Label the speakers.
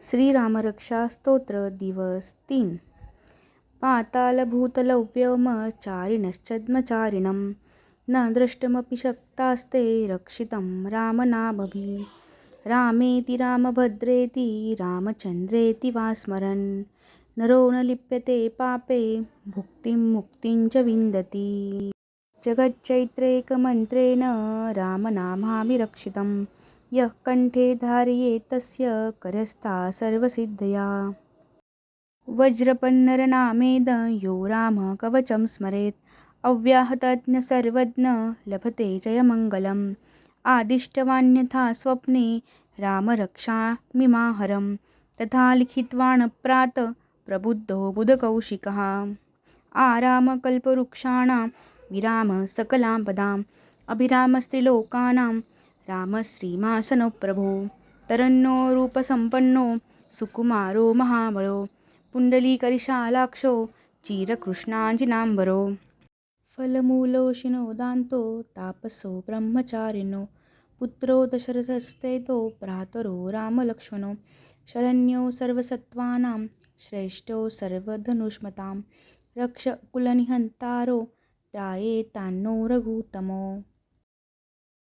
Speaker 1: श्रीरामरक्षा स्तोत्र दिवस 3. पातालभूतलव्योमचारिणश्चद्मचारिणं न द्रष्टुमपि शक्तास्ते रक्षितं रामनामभिः। रामेति रामभद्रेति रामचन्द्रेति वा स्मरन् नरो न लिप्यते पापे भुक्तिं मुक्तिं च विन्दति। जगच्चैत्रैकमन्त्रेण रामनामाभिरक्षितं यः कण्ठे धारयेत् तस्य करस्था सर्वसिद्धया। वज्रपन्नरनामेद यो रामः कवचं स्मरेत् अव्याहतज्ञ सर्वज्ञ लभते जयमङ्गलम्। आदिष्टवान्यथा स्वप्ने रामरक्षामिमाहरं तथा लिखितवान् प्रातः प्रबुद्धो बुधकौशिकः। आरामकल्पवृक्षाणां विरामः सकलापदाम् अभिरामस्त्रिलोकानां रामः श्रीमासनो प्रभो। तरन्नो रूपसम्पन्नो सुकुमारो महाबलो पुण्डलीकरिशालाक्षो चिरकृष्णाञ्जनाम्बरो। फलमूलोऽशिनो दान्तो तापसो ब्रह्मचारिणो पुत्रो दशरथस्तेतो भ्रातरो रामलक्ष्मणो। शरण्यो सर्वसत्त्वानां श्रेष्ठो सर्वधनुष्मतां रक्षकुलनिहन्तारो त्रायेतान्नो रघुत्तमो।